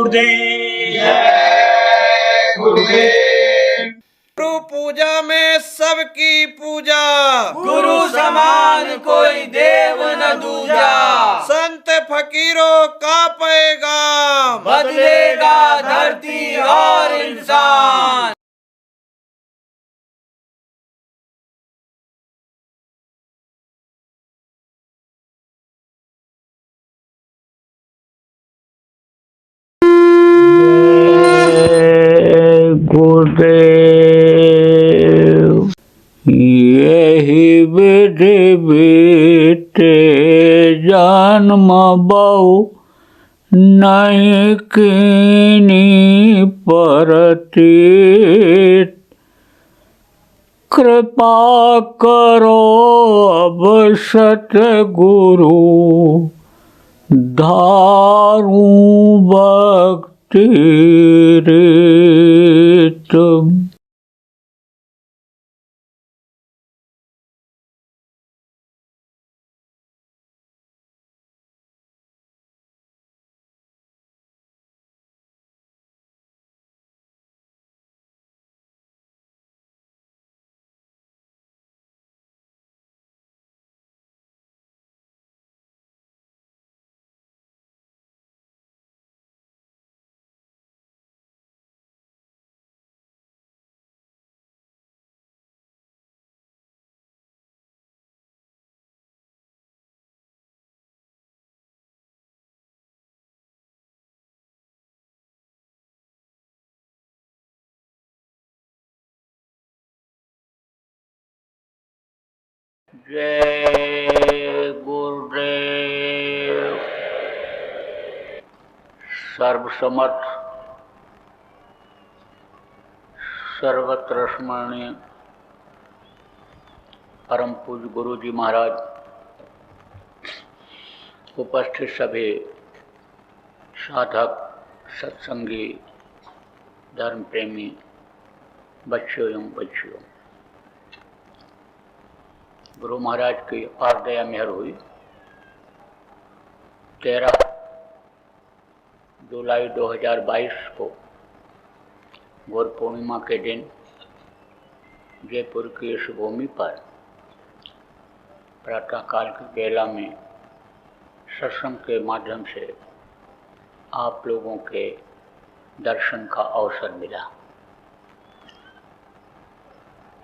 गुरुदेव। जय गुरुदेव। गुरु पूजा में सबकी पूजा, गुरु समान कोई देव न दूजा। संत फकीरों का पैगाम, बदलेगा धरती और इंसान। गुरुदेव। यही विधि बीते जन्म बहु, नहीं कीनी परती। कृपा करो अब सतगुरु, धारू भक्ति रीत। जय गुरुदेव। सर्वसमर्थ सर्वत्र स्मरणीय परम पूज्य गुरु जी महाराज, उपस्थित सभी साधक, सत्संगी, धर्म प्रेमी बच्चों एवं बच्चियों, गुरु महाराज की अपार दया मेहर हुई। 13 जुलाई 2022 को गुरु पूर्णिमा के दिन जयपुर की इस भूमि पर प्रातःकाल की बेला में सत्संग के माध्यम से आप लोगों के दर्शन का अवसर मिला।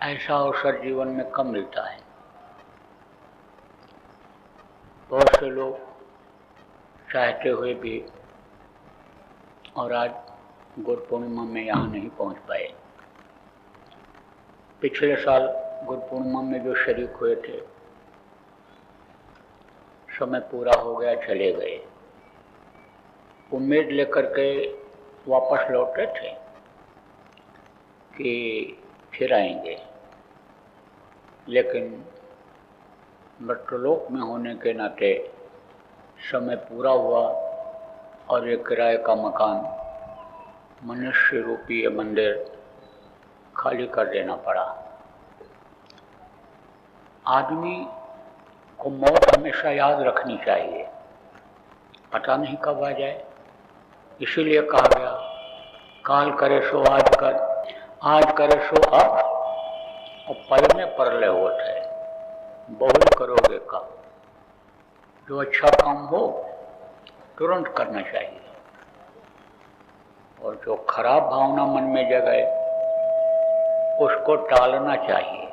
ऐसा अवसर जीवन में कम मिलता है। बहुत से लोग चाहते हुए भी और आज गुरु पूर्णिमा में यहाँ नहीं पहुँच पाए। पिछले साल गुरु पूर्णिमा में जो शरीक हुए थे, समय पूरा हो गया, चले गए। उम्मीद लेकर के वापस लौटे थे कि फिर आएंगे, लेकिन मृत्युलोक में होने के नाते समय पूरा हुआ और ये किराए का मकान, मनुष्य रूपी ये मंदिर खाली कर देना पड़ा। आदमी को मौत हमेशा याद रखनी चाहिए, पता नहीं कब आ जाए। इसीलिए कहा गया, काल करे सो आज कर, आज करे सो अब, और पल में परलय होत है। बहुल करोगे काम, जो अच्छा काम हो तुरंत करना चाहिए, और जो खराब भावना मन में जगाए उसको टालना चाहिए।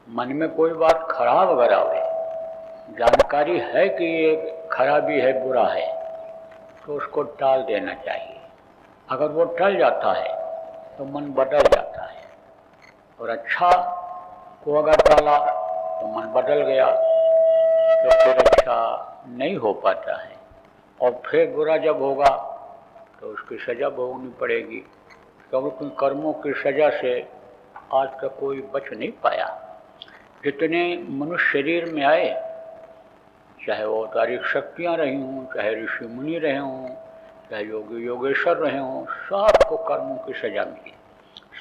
मन में कोई बात खराब अगर आवे, जानकारी है कि ये खराबी है, बुरा है, तो उसको टाल देना चाहिए। अगर वो टल जाता है तो मन बदल जाता है, और अच्छा को अगर टाला तो मन बदल गया तो फिर अच्छा नहीं हो पाता है, और फिर बुरा जब होगा तो उसकी सज़ा भोगनी पड़ेगी, क्योंकि कर्मों की सज़ा से आज तक कोई बच नहीं पाया। जितने मनुष्य शरीर में आए, चाहे वो तारीख शक्तियाँ रही हों, चाहे ऋषि मुनि रहे हों, चाहे योगी योगेश्वर रहे हों, सबको कर्मों की सज़ा मिली।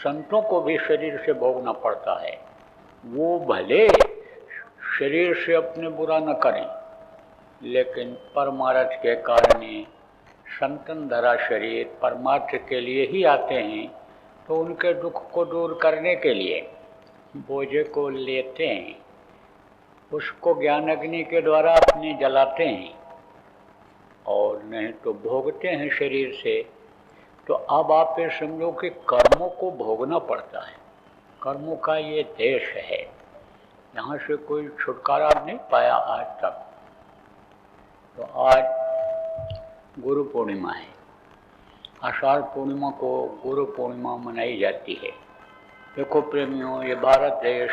संतों को भी शरीर से भोगना पड़ता है। वो भले शरीर से अपने बुरा न करें, लेकिन परमार्थ के कारण संतन धरा शरीर परमार्थ के लिए ही आते हैं, तो उनके दुख को दूर करने के लिए बोझे को लेते हैं, उसको ज्ञान अग्नि के द्वारा अपने जलाते हैं, और नहीं तो भोगते हैं शरीर से। तो अब आप ये समझो कि कर्मों को भोगना पड़ता है, कर्मों का ये देश है, यहाँ से कोई छुटकारा नहीं पाया आज तक। तो आज गुरु पूर्णिमा है, आषाढ़ पूर्णिमा को गुरु पूर्णिमा मनाई जाती है। देखो प्रेमियों, ये भारत देश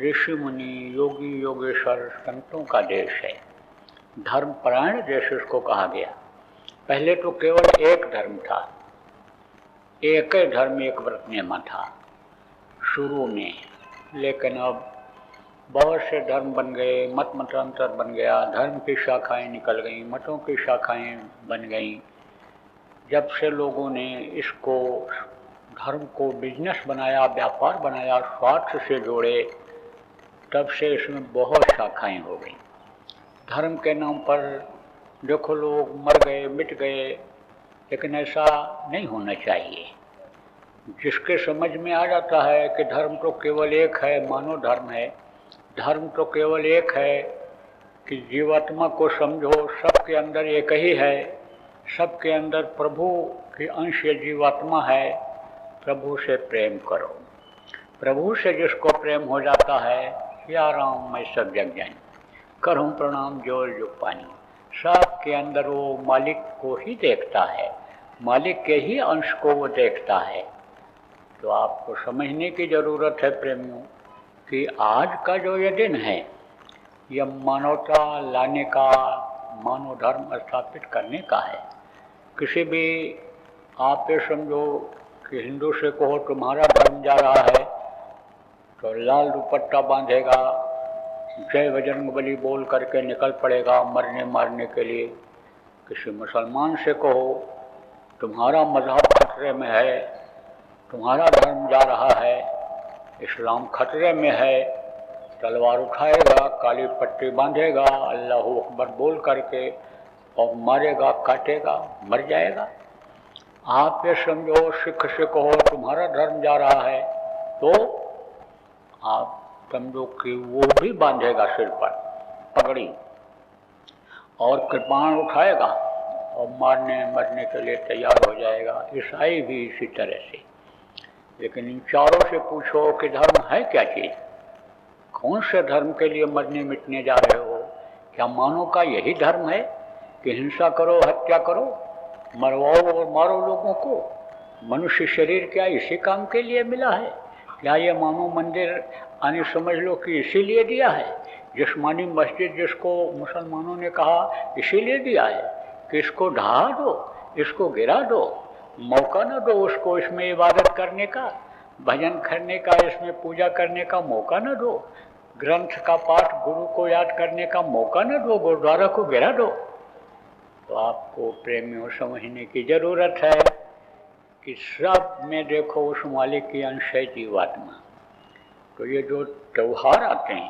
ऋषि मुनि योगी योगेश्वर संतों का देश है, धर्मपरायण देश इसको कहा गया। पहले तो केवल एक धर्म था, एक ही धर्म एक व्रत नियम था शुरू में, लेकिन अब बहुत से धर्म बन गए, मत मतांतर बन गया, धर्म की शाखाएं निकल गईं, मतों की शाखाएं बन गईं। जब से लोगों ने इसको धर्म को बिजनेस बनाया, व्यापार बनाया, स्वार्थ से जोड़े, तब से इसमें बहुत शाखाएं हो गई। धर्म के नाम पर देखो लोग मर गए, मिट गए, लेकिन ऐसा नहीं होना चाहिए। जिसके समझ में आ जाता है कि धर्म तो केवल एक है, मानव धर्म है, धर्म तो केवल एक है कि जीवात्मा को समझो, सबके अंदर एक ही है, सबके अंदर प्रभु की अंश जीवात्मा है, प्रभु से प्रेम करो। प्रभु से जिसको प्रेम हो जाता है, या राम मैं सब जग जाए, करूँ प्रणाम जोल जो पानी, सबके अंदर वो मालिक को ही देखता है, मालिक के ही अंश को वो देखता है। तो आपको समझने की ज़रूरत है प्रेमियों कि आज का जो ये दिन है, यह मानवता लाने का, मानव धर्म स्थापित करने का है। किसी भी आप ये समझो कि हिंदू से कहो तुम्हारा धर्म जा रहा है, तो लाल दुपट्टा बांधेगा, जय बजरंगबली बोल करके निकल पड़ेगा मरने मारने के लिए। किसी मुसलमान से कहो तुम्हारा मजहब खतरे में है, तुम्हारा धर्म जा रहा है, इस्लाम खतरे में है, तलवार उठाएगा, काली पट्टी बांधेगा, अल्लाह अकबर बोल करके और मारेगा, काटेगा, मर जाएगा। आप ये समझो सिख से कहो तुम्हारा धर्म जा रहा है, तो आप समझो कि वो भी बांधेगा सिर पर पगड़ी और कृपाण उठाएगा और मारने मरने के लिए तैयार हो जाएगा। ईसाई भी इसी तरह से। लेकिन इन चारों से पूछो कि धर्म है क्या चीज़, कौन से धर्म के लिए मरने मिटने जा रहे हो? क्या मानो का यही धर्म है कि हिंसा करो, हत्या करो, मरवाओ और मारो लोगों को? मनुष्य शरीर क्या इसी काम के लिए मिला है? क्या ये मानो मंदिर आने समझ लो कि इसीलिए दिया है? जिस्मानी मस्जिद जिसको मुसलमानों ने कहा इसीलिए दिया है कि इसको ढहा दो, इसको गिरा दो, मौका न दो उसको इसमें इबादत करने का, भजन करने का, इसमें पूजा करने का मौका न दो, ग्रंथ का पाठ, गुरु को याद करने का मौका न दो, गुरुद्वारा को गिरा दो। तो आपको प्रेमियों समझने की जरूरत है कि सब में देखो उस मालिक की अंश है जीवात्मा। तो ये जो त्यौहार आते हैं,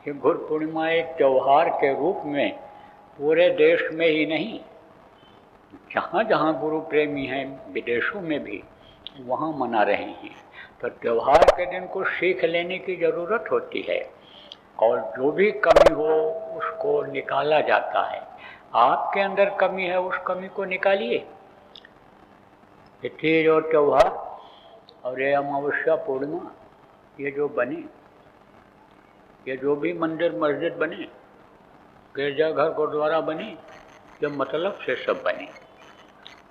ये गुरु पूर्णिमा एक त्यौहार के रूप में पूरे देश में ही नहीं, जहाँ जहाँ गुरु प्रेमी हैं विदेशों में भी, वहाँ मना रहे हैं। तो त्यौहार के दिन को सीख लेने की ज़रूरत होती है, और जो भी कमी हो उसको निकाला जाता है। आपके अंदर कमी है, उस कमी को निकालिए। ये तीज और त्यौहार और ये अमावस्या पूर्णिमा, ये जो बने, ये जो भी मंदिर मस्जिद बने, गिरजाघर गुरुद्वारा बने, ये मतलब से सब बने,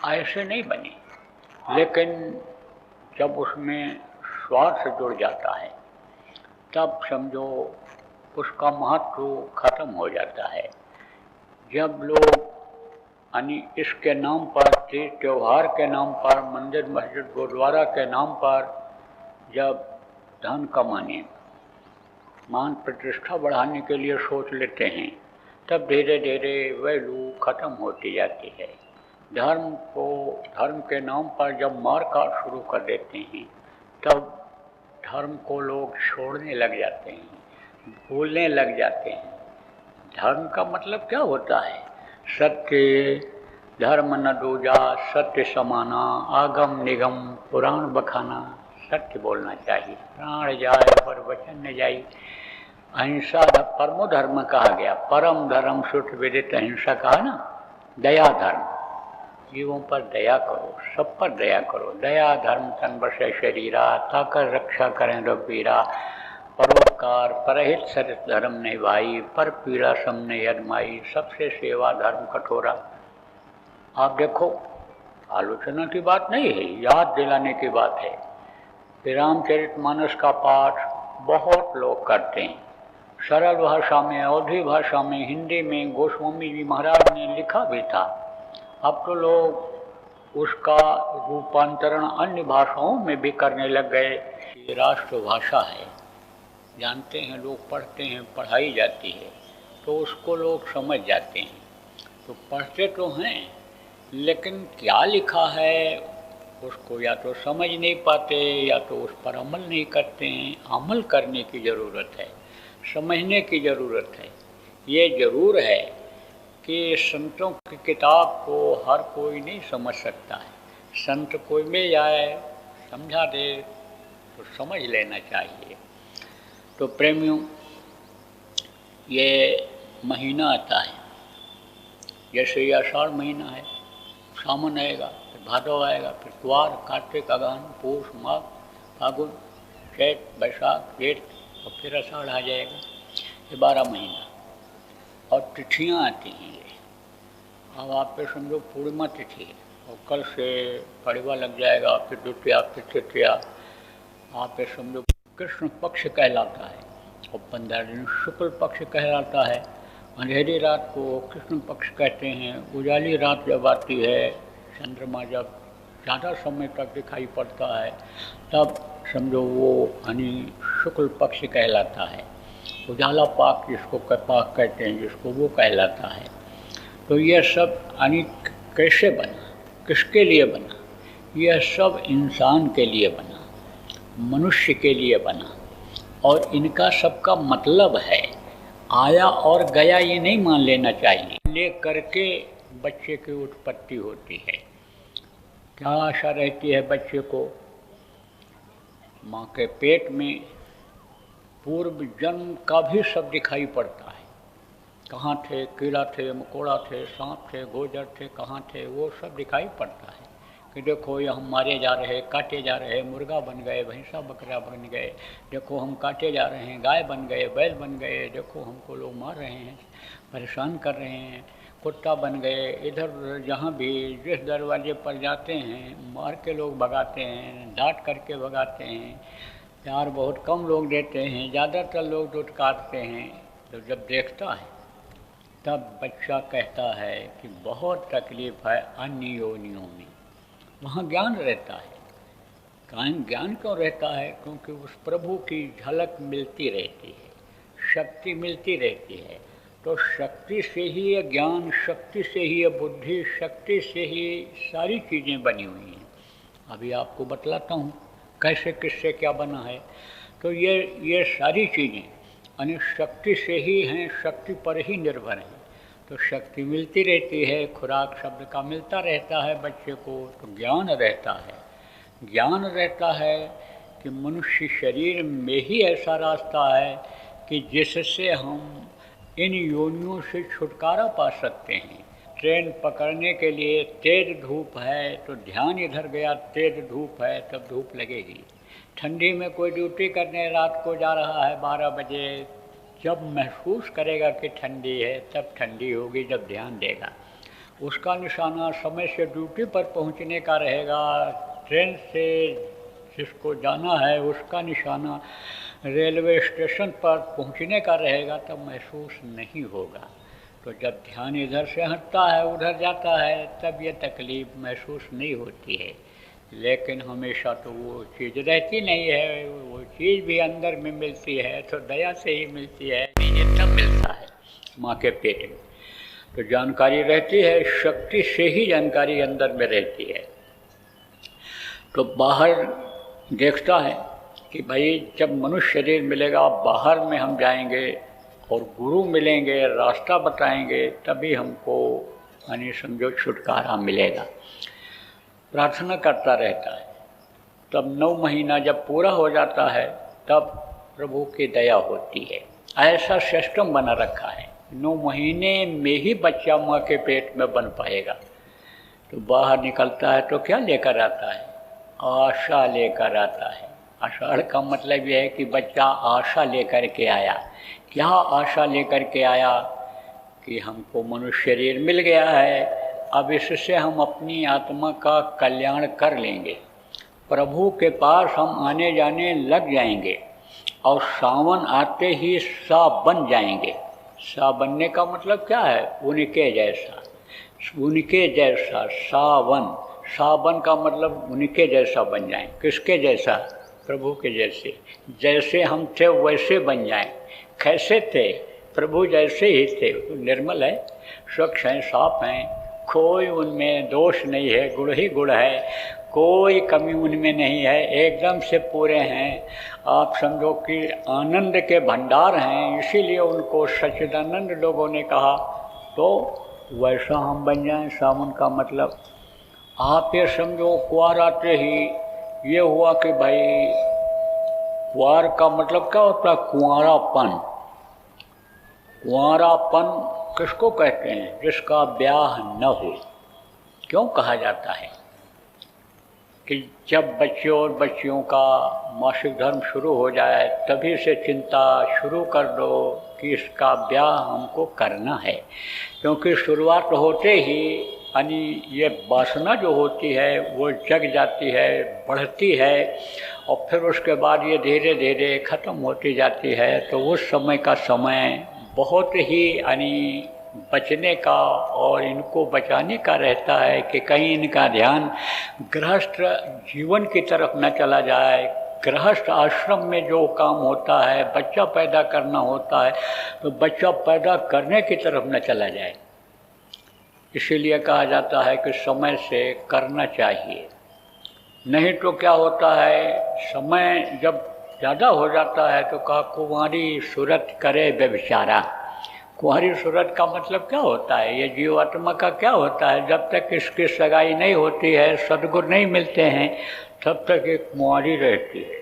ऐसे नहीं बने। लेकिन जब उसमें स्वार्थ जुड़ जाता है, तब समझो उसका महत्व खत्म हो जाता है। जब लोग यानी इसके नाम पर, तीज त्यौहार के नाम पर, मंदिर मस्जिद गुरुद्वारा के नाम पर जब धन कमाने, मान प्रतिष्ठा बढ़ाने के लिए सोच लेते हैं, तब धीरे धीरे वैल्यू खत्म होती जाती है। धर्म के नाम पर जब मार काट शुरू कर देते हैं, तब धर्म को लोग छोड़ने लग जाते हैं, भूलने लग जाते हैं। धर्म का मतलब क्या होता है? सत्य, धर्म न दूजा सत्य समाना, आगम निगम पुराण बखाना। सत्य बोलना चाहिए, प्राण जाए पर वचन न जाई। अहिंसा परमो धर्म कहा गया, परम धर्म सुठ विदित अहिंसा कहा ना। दया धर्म, जीवों पर दया करो, सब पर दया करो। दया धर्म तन बसे शरीरा, ताकर रक्षा करें रघुवीरा। परोपकार परहित सरित धर्म निभाई, पर पीड़ा समने यदमाई। सबसे सेवा धर्म कठोरा। आप देखो, आलोचना की बात नहीं है, याद दिलाने की बात है कि रामचरितमानस का पाठ बहुत लोग करते हैं, सरल भाषा में, अवधी भाषा में, हिंदी में। गोस्वामी जी महाराज ने लिखा भी था। अब तो लोग उसका रूपांतरण अन्य भाषाओं में भी करने लग गए। ये राष्ट्रभाषा है, जानते हैं लोग, पढ़ते हैं, पढ़ाई जाती है तो उसको लोग समझ जाते हैं। तो पढ़ते तो हैं, लेकिन क्या लिखा है उसको या तो समझ नहीं पाते या तो उस पर अमल नहीं करते हैं। अमल करने की ज़रूरत है, समझने की ज़रूरत है। ये ज़रूर है कि संतों की किताब को हर कोई नहीं समझ सकता है। संत कोई मिल जाए, समझा दे तो समझ लेना चाहिए। तो प्रेमियों, ये महीना आता है, जैसे ये आषाढ़ महीना है, सावन आएगा, फिर भादव आएगा, फिर त्वार, कार्तिक, अगहन, पूष, माघ, फागुन, चैत, बैसाख, जेठ और फिर आषाढ़ आ जाएगा। ये 12 महीना और तिथियाँ आती हैं। ये अब आप पे समझो पूर्णिमा तिथि है और कल से पड़वा लग जाएगा, फिर द्वितीया, फिर तृतीया। आप पे समझो कृष्ण पक्ष कहलाता है और 15 दिन शुक्ल पक्ष कहलाता है। अंधेरी रात को कृष्ण पक्ष कहते हैं। उजाली रात जब आती है, चंद्रमा जब ज़्यादा समय तक दिखाई पड़ता है, तब समझो वो शुक्ल पक्ष कहलाता है। उजाला पाक जिसको पाक कहते हैं, जिसको वो कहलाता है। तो यह सब कैसे बना, किसके लिए बना? यह सब इंसान के लिए बना, मनुष्य के लिए बना। और इनका सबका मतलब है, आया और गया ये नहीं मान लेना चाहिए। ले करके बच्चे की उत्पत्ति होती है। क्या आशा रहती है बच्चे को? माँ के पेट में पूर्व जन्म का भी सब दिखाई पड़ता है। कहाँ थे, कीड़ा थे, मकोड़ा थे, सांप थे, गोजर थे, कहाँ थे, वो सब दिखाई पड़ता है कि देखो ये हम मारे जा रहे, काटे जा रहे, मुर्गा बन गए, भैंसा बकरा बन गए, देखो हम काटे जा रहे हैं, गाय बन गए, बैल बन गए, देखो हमको लोग मार रहे हैं, परेशान कर रहे हैं, कुत्ता बन गए। इधर जहाँ भी जिस दरवाजे पर जाते हैं, मार के लोग भगाते हैं, डांट करके भगाते हैं, प्यार बहुत कम लोग देते हैं, ज़्यादातर लोग दूध काटते हैं। तो जब देखता है तब बच्चा कहता है कि बहुत तकलीफ़ है अन्य योनियों में। वहाँ ज्ञान रहता है। ज्ञान क्यों रहता है? क्योंकि उस प्रभु की झलक मिलती रहती है, शक्ति मिलती रहती है। तो शक्ति से ही ये ज्ञान, शक्ति से ही ये बुद्धि, शक्ति से ही सारी चीज़ें बनी हुई हैं। अभी आपको बतलाता हूँ कैसे किससे क्या बना है। तो ये सारी चीज़ें शक्ति से ही हैं, शक्ति पर ही निर्भर हैं। तो शक्ति मिलती रहती है, खुराक शब्द का मिलता रहता है बच्चे को। तो ज्ञान रहता है। ज्ञान रहता है कि मनुष्य शरीर में ही ऐसा रास्ता है कि जिससे हम इन योनियों से छुटकारा पा सकते हैं। ट्रेन पकड़ने के लिए तेज धूप है तो ध्यान इधर गया, तेज धूप है तब धूप लगेगी। ठंडी में कोई ड्यूटी करने रात को जा रहा है 12 बजे, जब महसूस करेगा कि ठंडी है तब ठंडी होगी, जब ध्यान देगा। उसका निशाना समय से ड्यूटी पर पहुंचने का रहेगा। ट्रेन से जिसको जाना है उसका निशाना रेलवे स्टेशन पर पहुंचने का रहेगा, तब महसूस नहीं होगा। तो जब ध्यान इधर से हटता है उधर जाता है तब ये तकलीफ़ महसूस नहीं होती है। लेकिन हमेशा तो वो चीज़ रहती नहीं है, वो चीज़ भी अंदर में मिलती है तो दया से ही मिलती है। ये तब मिलता है माँ के पेट में। तो जानकारी रहती है, शक्ति से ही जानकारी अंदर में रहती है। तो बाहर देखता है कि भाई जब मनुष्य शरीर मिलेगा, बाहर में हम जाएंगे और गुरु मिलेंगे, रास्ता बताएंगे, तभी हमको यानी समझो छुटकारा मिलेगा। प्रार्थना करता रहता है। तब 9 महीना जब पूरा हो जाता है तब प्रभु की दया होती है। ऐसा सिस्टम बना रखा है, 9 महीने में ही बच्चा माँ के पेट में बन पाएगा। तो बाहर निकलता है तो क्या लेकर आता है? आशा लेकर आता है। आषाढ़ का मतलब यह है कि बच्चा आशा लेकर के आया। क्या आशा लेकर के आया? कि हमको मनुष्य शरीर मिल गया है, अब इससे हम अपनी आत्मा का कल्याण कर लेंगे, प्रभु के पास हम आने जाने लग जाएंगे और सावन आते ही सा बन जाएंगे। सा बनने का मतलब क्या है? उनके जैसा, उनके जैसा। सावन, सावन का मतलब उनके जैसा बन जाएं। किसके जैसा? प्रभु के जैसे। जैसे हम थे वैसे बन जाएं। कैसे थे? प्रभु जैसे ही थे। निर्मल है, स्वच्छ हैं, साफ हैं, कोई उनमें दोष नहीं है, गुण ही गुण है, कोई कमी उनमें नहीं है, एकदम से पूरे हैं। आप समझो कि आनंद के भंडार हैं, इसीलिए उनको सच्चिदानंद लोगों ने कहा। तो वैसा हम बन जाएं। सावन का मतलब आप ये समझो, कुआर आते ही ये हुआ कि भाई, कुआर का मतलब क्या होता है? कुंवारापन। कुंवारापन किसको कहते हैं? जिसका ब्याह न हो। क्यों कहा जाता है? कि जब बच्चे और बच्चियों का मासिक धर्म शुरू हो जाए तभी से चिंता शुरू कर दो कि इसका ब्याह हमको करना है। क्योंकि शुरुआत होते ही यानी ये वासना जो होती है वो जग जाती है, बढ़ती है, और फिर उसके बाद ये धीरे धीरे ख़त्म होती जाती है। तो उस समय का समय बहुत ही यानी बचने का और इनको बचाने का रहता है कि कहीं इनका ध्यान गृहस्थ जीवन की तरफ न चला जाए। गृहस्थ आश्रम में जो काम होता है, बच्चा पैदा करना होता है, तो बच्चा पैदा करने की तरफ न चला जाए। इसीलिए कहा जाता है कि समय से करना चाहिए। नहीं तो क्या होता है, समय जब ज़्यादा हो जाता है तो कहा कुंवारी सूरत करे व्यभिचारा। कुंवारी सूरत का मतलब क्या होता है? ये जीवात्मा का क्या होता है? जब तक इसकी सगाई नहीं होती है, सद्गुरु नहीं मिलते हैं, तब तक एक कुंवारी रहती है।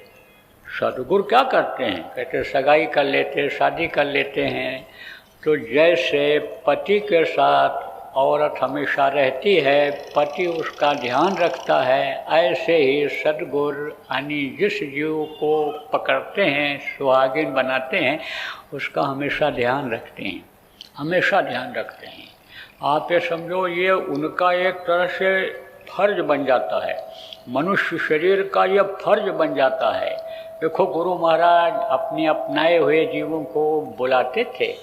सद्गुरु क्या करते हैं? कहते सगाई कर लेते, शादी कर लेते हैं। तो जैसे पति के साथ औरत हमेशा रहती है, पति उसका ध्यान रखता है, ऐसे ही सद्गुरु यानी जिस जीव को पकड़ते हैं, सुहागिन बनाते हैं, उसका हमेशा ध्यान रखते हैं, हमेशा ध्यान रखते हैं। आप ये समझो, ये उनका एक तरह से फर्ज बन जाता है, मनुष्य शरीर का ये फर्ज बन जाता है। देखो गुरु महाराज अपने अपनाए हुए जीवों को बुलाते थे,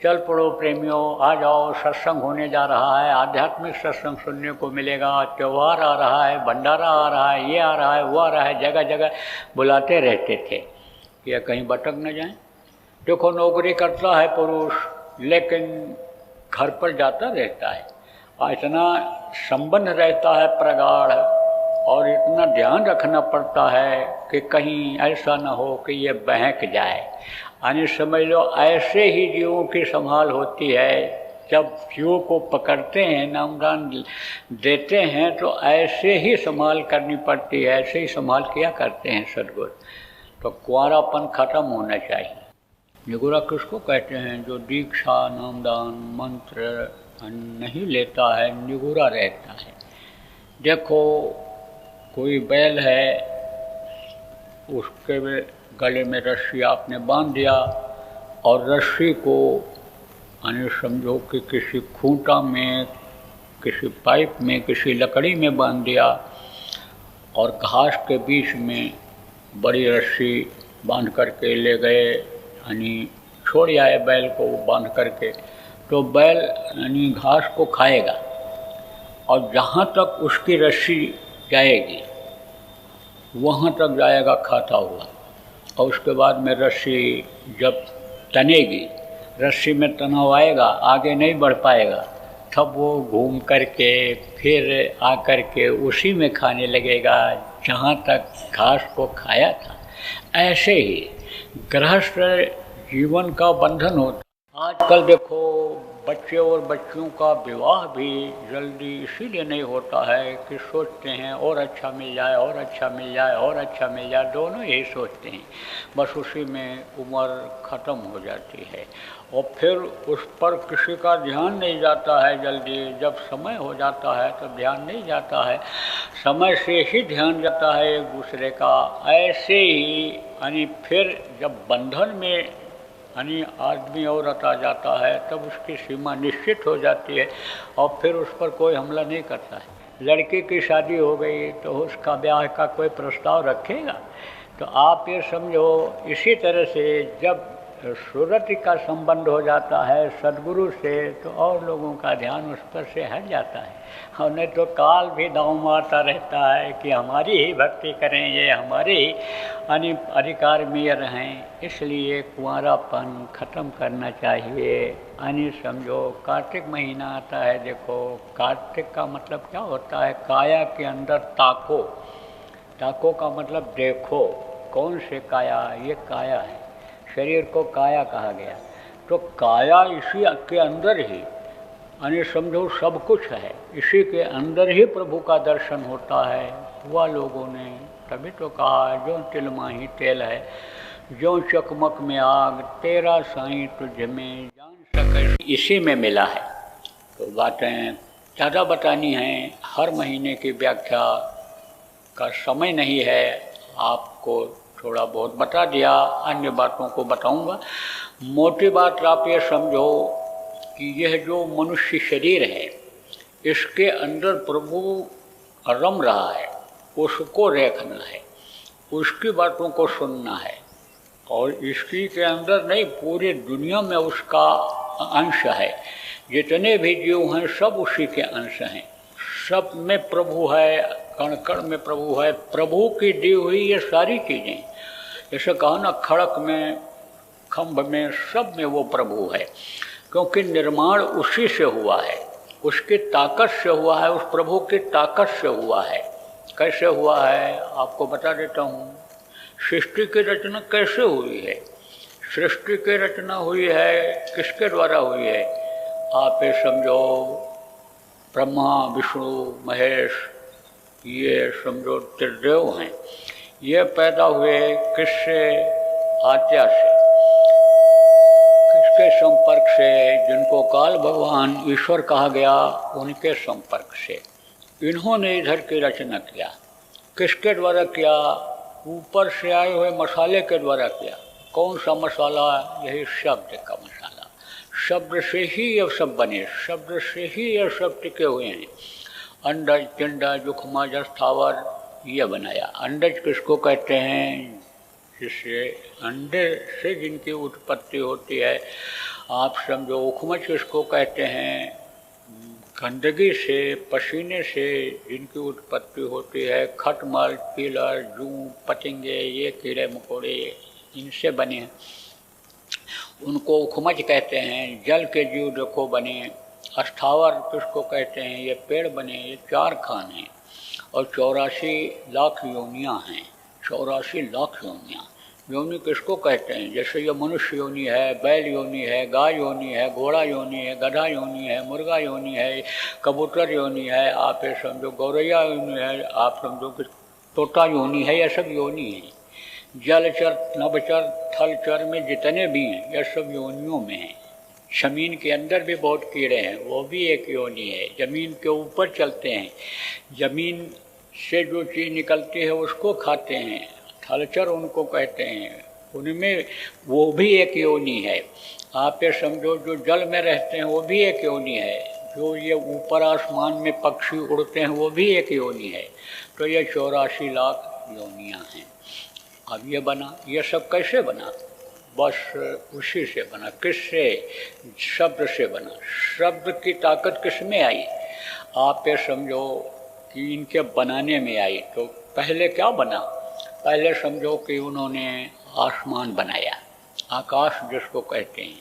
चल पड़ो प्रेमियों, आ जाओ, सत्संग होने जा रहा है, आध्यात्मिक सत्संग सुनने को मिलेगा, त्यौहार आ रहा है, भंडारा आ रहा है, ये आ रहा है, वो आ रहा है, जगह जगह बुलाते रहते थे कि कहीं भटक न जाएं। देखो नौकरी करता है पुरुष, लेकिन घर पर जाता रहता है, इतना संबंध रहता है प्रगाढ़, और इतना ध्यान रखना पड़ता है कि कहीं ऐसा न हो कि ये बहक जाए। यानी समझ लो, ऐसे ही जीवों की संभाल होती है। जब जीवों को पकड़ते हैं, नामदान देते हैं, तो ऐसे ही संभाल करनी पड़ती है, ऐसे ही संभाल किया करते हैं सद्गुरु। तो कुंवारापन खत्म होना चाहिए। निगुरा किसको कहते हैं? जो दीक्षा, नामदान, मंत्र नहीं लेता है, निगुरा रहता है। देखो कोई बैल है, उसके गले में रस्सी आपने बांध दिया, और रस्सी को यानी समझो कि किसी खूंटा में, किसी पाइप में, किसी लकड़ी में बांध दिया, और घास के बीच में बड़ी रस्सी बांध करके ले गए, यानी छोड़ आए बैल को बांध करके, तो बैल यानी घास को खाएगा, और जहाँ तक उसकी रस्सी जाएगी वहाँ तक जाएगा खाता हुआ, और उसके बाद में रस्सी जब तनेगी, रस्सी में तनाव आएगा, आगे नहीं बढ़ पाएगा, तब वो घूम करके फिर आकर के उसी में खाने लगेगा जहाँ तक घास को खाया था। ऐसे ही गृहस्थ जीवन का बंधन होता। आजकल देखो बच्चे और बच्चियों का विवाह भी जल्दी इसीलिए नहीं होता है कि सोचते हैं और अच्छा मिल जाए और अच्छा मिल जाए और अच्छा मिल जाए, दोनों यही सोचते हैं, बस उसी में उम्र ख़त्म हो जाती है और फिर उस पर किसी का ध्यान नहीं जाता है जल्दी। जब समय हो जाता है तो ध्यान नहीं जाता है, समय से ही ध्यान जाता है एक दूसरे का। ऐसे ही यानी फिर जब बंधन में यानी आदमी औरत आ जाता है तब उसकी सीमा निश्चित हो जाती है और फिर उस पर कोई हमला नहीं करता है। लड़के की शादी हो गई तो उसका ब्याह का कोई प्रस्ताव रखेगा? तो आप ये समझो, इसी तरह से जब सूरत का संबंध हो जाता है सद्गुरु से तो और लोगों का ध्यान उस पर से हट जाता है। और नहीं तो काल भी दांव मारता रहता है कि हमारी ही भक्ति करें, ये हमारे ही अधिकार में रहें। इसलिए कुंवारापन ख़त्म करना चाहिए। यानी समझो कार्तिक महीना आता है, देखो कार्तिक का मतलब क्या होता है? काया के अंदर ताको, ताको का मतलब देखो। कौन से काया? ये काया है, शरीर को काया कहा गया। तो काया इसी के अंदर ही यानी समझो सब कुछ है, इसी के अंदर ही प्रभु का दर्शन होता है। हुआ लोगों ने तभी तो कहा जो तिलमा ही तेल है, जो चकमक में आग, तेरा साईं तुझ में जान सके इसी में मिला है। तो बातें ज़्यादा बतानी हैं, हर महीने की व्याख्या का समय नहीं है, आपको थोड़ा बहुत बता दिया, अन्य बातों को बताऊंगा। मोटी बात आप ये समझो कि यह जो मनुष्य शरीर है इसके अंदर प्रभु रम रहा है, उसको देखना है, उसकी बातों को सुनना है। और इसकी के अंदर नहीं, पूरी दुनिया में उसका अंश है। जितने भी जीव हैं सब उसी के अंश हैं, सब में प्रभु है, कण कण में प्रभु है। प्रभु की दी हुई ये सारी चीज़ें, जैसे कहा ना खड़क में, खम्भ में, सब में वो प्रभु है, क्योंकि निर्माण उसी से हुआ है, उसकी ताकत से हुआ है, उस प्रभु की ताकत से हुआ है। कैसे हुआ है आपको बता देता हूँ। सृष्टि की रचना कैसे हुई है? सृष्टि की रचना हुई है किसके द्वारा हुई है? आप ये समझो ब्रह्मा, विष्णु, महेश, ये समझो त्रिदेव हैं। ये पैदा हुए किससे? आत्या से। किसके संपर्क से? जिनको काल भगवान ईश्वर कहा गया उनके संपर्क से इन्होंने इधर की रचना किया। किसके द्वारा किया? ऊपर से आए हुए मसाले के द्वारा किया। कौन सा मसाला? यही शब्द का मसाला। शब्द से ही ये सब बने, शब्द से ही ये सब टिके हुए हैं। अंडज, पिंडज, जुखमज, स्थावर, ये बनाया। अंडज किसको कहते हैं? जिससे अंडे से जिनकी उत्पत्ति होती है। आप समझो उखमज किसको कहते हैं? गंदगी से, पसीने से जिनकी उत्पत्ति होती है। खटमल, पीलर, जू, पतंगे, ये कीड़े मकोड़े इनसे बने हैं, उनको उखमज कहते हैं। जल के जीव देखो बने। अस्थावर किसको कहते हैं? ये पेड़ बने। ये 4 खान हैं और 84 लाख योनियाँ हैं। 84 लाख योनियाँ। योनि किसको कहते हैं? जैसे ये मनुष्य योनि है, बैल योनि है, गाय योनि है, घोड़ा योनि है, गधा योनि है, मुर्गा योनि है, कबूतर योनि है, आप ये समझो गौरैया योनि है, आप समझो कि तोता योनि है। यह सब योनि है। जलचर, नभचर, थलचर में जितने भी हैं यह सब योनियों में हैं। जमीन के अंदर भी बहुत कीड़े हैं, वो भी एक योनि है। जमीन के ऊपर चलते हैं, जमीन से जो चीज़ निकलती है उसको खाते हैं, थलचर उनको कहते हैं। उनमें वो भी एक योनि है। आप ये समझो जो जल में रहते हैं वो भी एक योनि है। जो ये ऊपर आसमान में पक्षी उड़ते हैं वो भी एक योनि है। तो ये 84 लाख योनियाँ हैं। अब ये बना, ये सब कैसे बना? बस उसी से बना। किससे? शब्द से बना। शब्द की ताकत किस में आई? आप ये समझो कि इनके बनाने में आई। तो पहले क्या बना? पहले समझो कि उन्होंने आसमान बनाया, आकाश जिसको कहते हैं,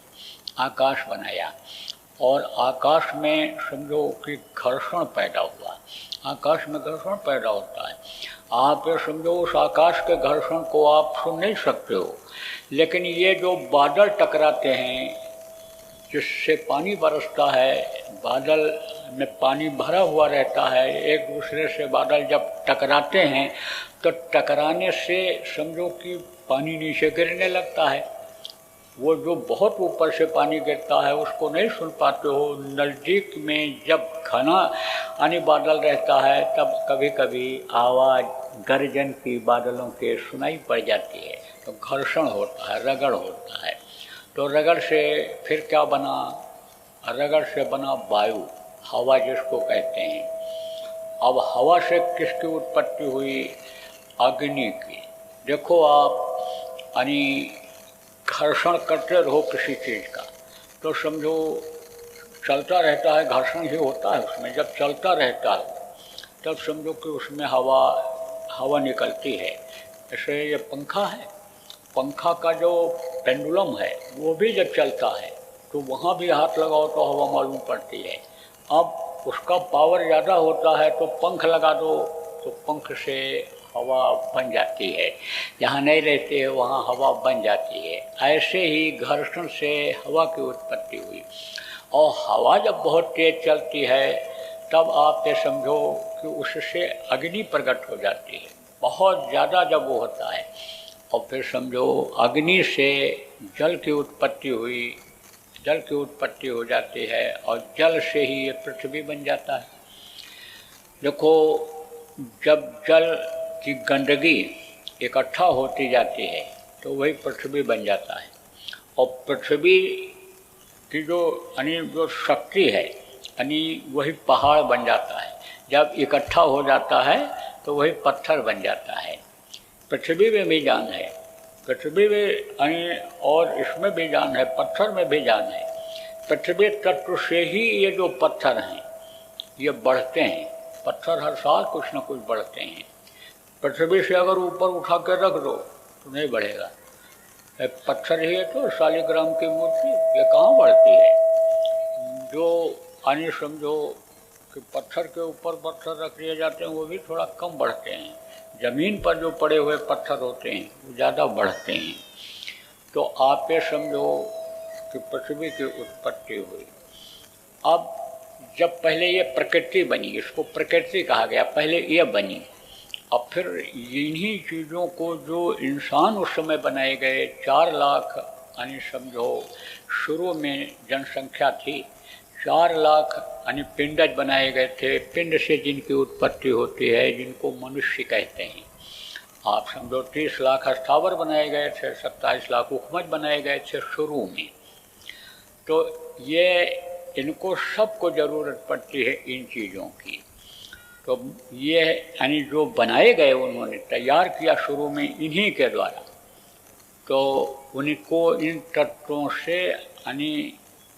आकाश बनाया। और आकाश में समझो कि घर्षण पैदा हुआ। आकाश में घर्षण पैदा होता है। आप ये समझो उस आकाश के घर्षण को आप सुन नहीं सकते हो, लेकिन ये जो बादल टकराते हैं जिससे पानी बरसता है, बादल में पानी भरा हुआ रहता है, एक दूसरे से बादल जब टकराते हैं तो टकराने से समझो कि पानी नीचे गिरने लगता है। वो जो बहुत ऊपर से पानी गिरता है उसको नहीं सुन पाते हो। नज़दीक में जब घना यानी बादल रहता है तब कभी कभी आवाज़ गर्जन की बादलों के सुनाई पड़ जाती है, तो घर्षण होता है, रगड़ होता है। तो रगड़ से फिर क्या बना? रगड़ से बना वायु, हवा जिसको कहते हैं। अब हवा से किसकी उत्पत्ति हुई? अग्नि की। देखो आप यानी घर्षण करते रहो किसी चीज़ का तो समझो चलता रहता है, घर्षण ही होता है उसमें। जब चलता रहता है तब समझो कि उसमें हवा निकलती है। जैसे ये पंखा है, पंखा का जो पेंडुलम है वो भी जब चलता है तो वहाँ भी हाथ लगाओ तो हवा मालूम पड़ती है। अब उसका पावर ज़्यादा होता है तो पंख लगा दो तो पंख से हवा बन जाती है, जहाँ नहीं रहती है वहाँ हवा बन जाती है। ऐसे ही घर्षण से हवा की उत्पत्ति हुई। और हवा जब बहुत तेज चलती है तब आप ये समझो कि उससे अग्नि प्रकट हो जाती है, बहुत ज़्यादा जब वो होता है। और फिर समझो अग्नि से जल की उत्पत्ति हुई, जल की उत्पत्ति हो जाती है और जल से ही ये पृथ्वी बन जाता है। देखो जब जल की गंदगी इकट्ठा होती जाती है तो वही पृथ्वी बन जाता है। और पृथ्वी की जो शक्ति है यानी वही पहाड़ बन जाता है। जब इकट्ठा हो जाता है तो वही पत्थर बन जाता है। पृथ्वी में भी जान है, पृथ्वी में और इसमें भी जान है, पत्थर में भी जान है। पृथ्वी तत्व से ही ये जो पत्थर हैं ये बढ़ते हैं। पत्थर हर साल कुछ न कुछ बढ़ते हैं। पृथ्वी से अगर ऊपर उठा कर रख दो तो नहीं बढ़ेगा। पत्थर ही है तो शालिग्राम की मूर्ति, ये कहाँ बढ़ती है? जो यानी समझो कि पत्थर के ऊपर पत्थर रख दिए जाते हैं वो भी थोड़ा कम बढ़ते हैं। ज़मीन पर जो पड़े हुए पत्थर होते हैं वो ज़्यादा बढ़ते हैं। तो आप ये समझो कि पृथ्वी की उत्पत्ति हुई। अब जब पहले ये प्रकृति बनी, इसको प्रकृति कहा गया, पहले ये बनी। अब फिर इन्हीं चीज़ों को जो इंसान उस समय बनाए गए, 4 लाख यानी समझो शुरू में जनसंख्या थी, 4 लाख यानी पिंडज बनाए गए थे। पिंड से जिनकी उत्पत्ति होती है जिनको मनुष्य कहते हैं। आप समझो 30 लाख स्थावर बनाए गए थे, 27 लाख उपमज बनाए गए थे शुरू में। तो ये इनको सबको ज़रूरत पड़ती है इन चीज़ों की। तो ये यानी जो बनाए गए उन्होंने तैयार किया शुरू में इन्हीं के द्वारा। तो उनको इन तत्वों से यानी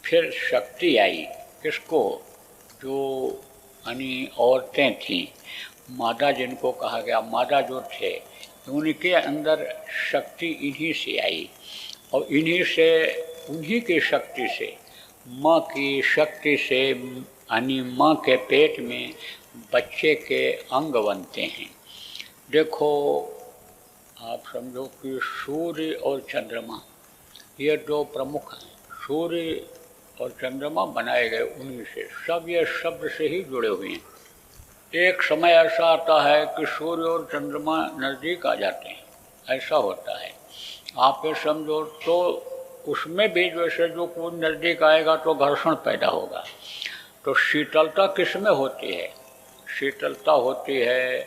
फिर शक्ति आई। किसको? जो यानी औरतें थीं, मादा जिनको कहा गया, मादा जो थे उनके अंदर शक्ति इन्हीं से आई। और इन्हीं से, उन्हीं की शक्ति से, माँ की शक्ति से यानी माँ के पेट में बच्चे के अंग बनते हैं। देखो आप समझो कि सूर्य और चंद्रमा ये 2 प्रमुख हैं। सूर्य और चंद्रमा बनाए गए उन्हीं से, सब ये शब्द से ही जुड़े हुए हैं। एक समय ऐसा आता है कि सूर्य और चंद्रमा नज़दीक आ जाते हैं, ऐसा होता है। आप ये समझो तो उसमें भी जैसे जो कुछ नज़दीक आएगा तो घर्षण पैदा होगा। तो शीतलता किस में होती है? शीतलता होती है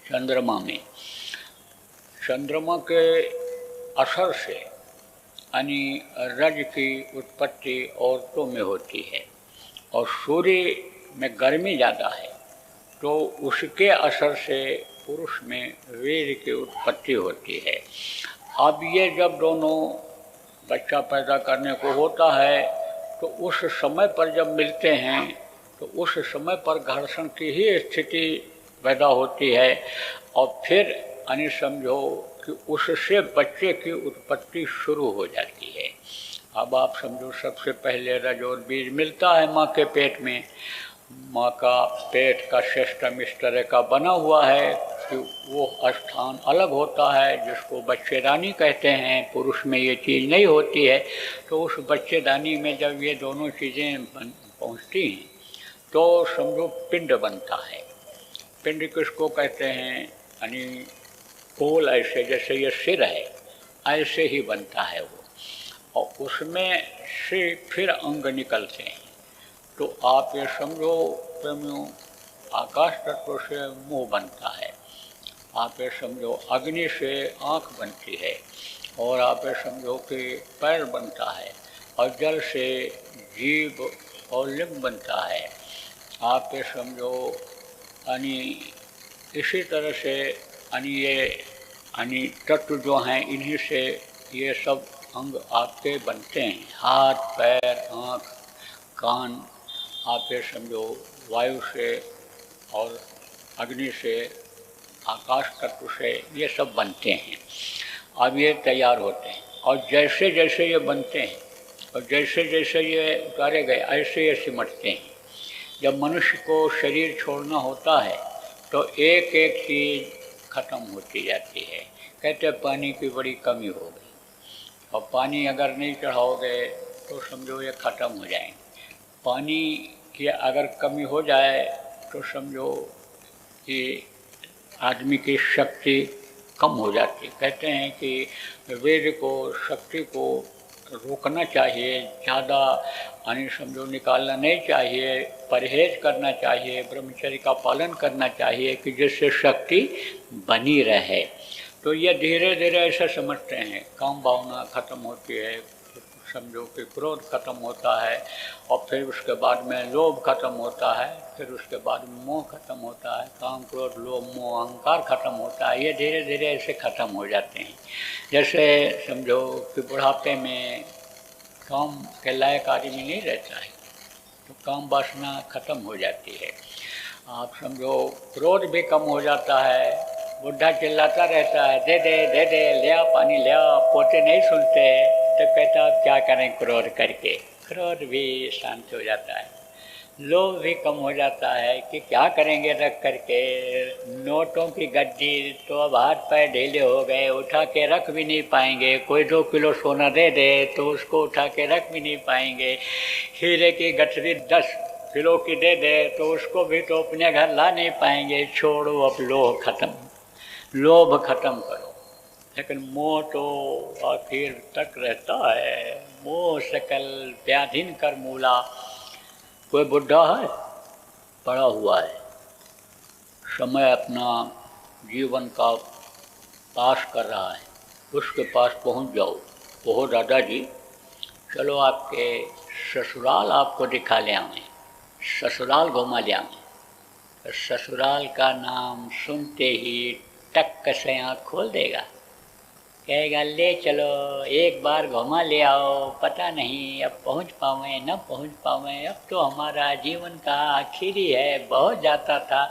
चंद्रमा में। चंद्रमा के असर से यानी रज की उत्पत्ति औरतों में होती है। और सूर्य में गर्मी ज़्यादा है तो उसके असर से पुरुष में वीर्य की उत्पत्ति होती है। अब ये जब दोनों बच्चा पैदा करने को होता है तो उस समय पर जब मिलते हैं तो उस समय पर घर्षण की ही स्थिति पैदा होती है। और फिर यानी समझो कि उससे बच्चे की उत्पत्ति शुरू हो जाती है। अब आप समझो सबसे पहले रज और बीज मिलता है माँ के पेट में, माँ का पेट का सिस्टम इस तरह का बना हुआ है कि वो स्थान अलग होता है जिसको बच्चेदानी कहते हैं। पुरुष में ये चीज़ नहीं होती है। तो उस बच्चेदानी में जब ये दोनों चीज़ें पहुँचती हैं तो समझो पिंड बनता है। पिंड किसको कहते हैं? यानी गोल ऐसे जैसे ये सिर है ऐसे ही बनता है वो, और उसमें से फिर अंग निकलते हैं। तो आप ये समझो प्रेमियों, आकाश तत्व से मुंह बनता है, आप ये समझो अग्नि से आँख बनती है, और आप ये समझो कि पैर बनता है, और जल से जीभ और लिंग बनता है। आप ये समझो यानी इसी तरह से यानी तत्व जो हैं इन्हीं से ये सब अंग आपके बनते हैं। हाथ, पैर, आँख, कान, आप ये समझो वायु से और अग्नि से, आकाश तत्व से ये सब बनते हैं। अब ये तैयार होते हैं, और जैसे जैसे ये बनते हैं और जैसे जैसे ये उतारे गए ऐसे ये सिमटते हैं। जब मनुष्य को शरीर छोड़ना होता है तो एक एक चीज़ खत्म होती जाती है। कहते हैं पानी की बड़ी कमी हो गई, और पानी अगर नहीं चढ़ाओगे तो समझो ये ख़त्म हो जाएंगे। पानी की अगर कमी हो जाए तो समझो कि आदमी की शक्ति कम हो जाती। कहते हैं कि वेद को, शक्ति को रोकना चाहिए, ज़्यादा यानी समझो निकालना नहीं चाहिए, परहेज करना चाहिए, ब्रह्मचर्य का पालन करना चाहिए कि जिससे शक्ति बनी रहे। तो ये धीरे धीरे ऐसा समझते हैं, काम भावना खत्म होती है, समझो कि क्रोध खत्म होता है, और फिर उसके बाद में लोभ खत्म होता है, फिर उसके बाद में मोह खत्म होता है, काम, क्रोध, लोभ, मोह, अहंकार खत्म होता है। ये धीरे धीरे ऐसे खत्म हो जाते हैं। जैसे समझो कि बुढ़ापे में काम के लायक आदमी नहीं रहता है तो काम वासना खत्म हो जाती है। आप समझो क्रोध भी कम हो जाता है। बुढ़ा चिल्लाता रहता है, दे दे दे दे, ले आ पानी ले आ, पोते नहीं सुनते, तो कहता आप क्या करें क्रोध करके। क्रोध भी शांत हो जाता है। लोभ भी कम हो जाता है कि क्या करेंगे रख करके। नोटों की गड्डी तो अब हाथ पैर ढीले हो गए, उठा के रख भी नहीं पाएंगे। कोई 2 किलो सोना दे दे तो उसको उठा के रख भी नहीं पाएंगे। हीरे की गठरी 10 किलो की दे दे तो उसको भी तो अपने घर ला नहीं पाएंगे। छोड़ो अब लोभ खत्म, लोभ खत्म करो। लेकिन मोह तो आखिर तक रहता है। मोह सकल व्याधिन कर मूला। कोई बुढ़ा है पड़ा हुआ है, समय अपना जीवन का पास कर रहा है, उसके पास पहुंच जाओ। ओहो दादाजी, चलो आपके ससुराल आपको दिखा ले आएँ, ससुराल घुमा ले आएँ। तो ससुराल का नाम सुनते ही टक से आँख खोल देगा, कहेगा ले चलो एक बार घुमा ले आओ, पता नहीं अब पहुंच पावे न पहुंच पावे, अब तो हमारा जीवन का आखिरी है। बहुत जाता था,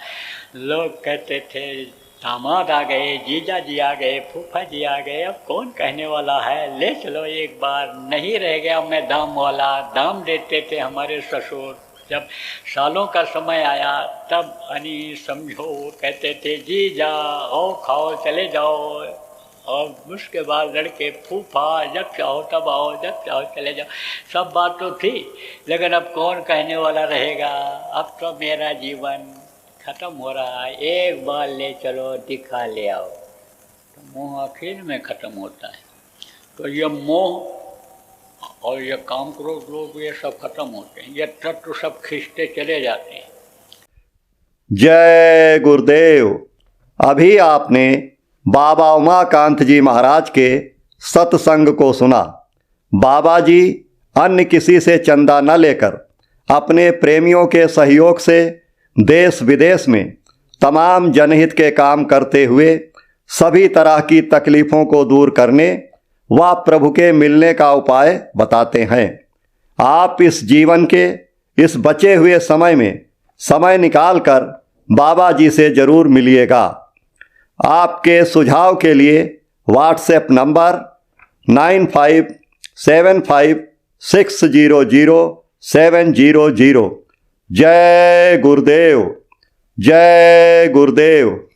लोग कहते थे दामाद आ गए, जीजा जी आ गए, फूफा जी आ गए, अब कौन कहने वाला है, ले चलो एक बार। नहीं रह गया मैं दाम वाला, दाम देते थे हमारे ससुर। जब सालों का समय आया तब समझो कहते थे जी जा आओ खाओ चले जाओ, और उसके बाद लड़के फूफा जब चाहो तब आओ, जब चाहो चले जाओ। सब बात तो थी, लेकिन अब कौन कहने वाला रहेगा। अब तो मेरा जीवन ख़त्म हो रहा है, एक बार ले चलो दिखा ले आओ। तो मोह आखिर में ख़त्म होता है। तो ये मोह और ये काम क्रोध लोग ये सब खत्म होते हैं, ये तत्व सब खींचते चले जाते हैं। जय गुरुदेव। अभी आपने बाबा उमाकांत जी महाराज के सत्संग को सुना। बाबा जी अन्य किसी से चंदा न लेकर अपने प्रेमियों के सहयोग से देश विदेश में तमाम जनहित के काम करते हुए सभी तरह की तकलीफ़ों को दूर करने व प्रभु के मिलने का उपाय बताते हैं। आप इस जीवन के इस बचे हुए समय में समय निकालकर बाबा जी से ज़रूर मिलिएगा। आपके सुझाव के लिए व्हाट्सएप नंबर 9575600700 जय गुरुदेव, जय गुरुदेव।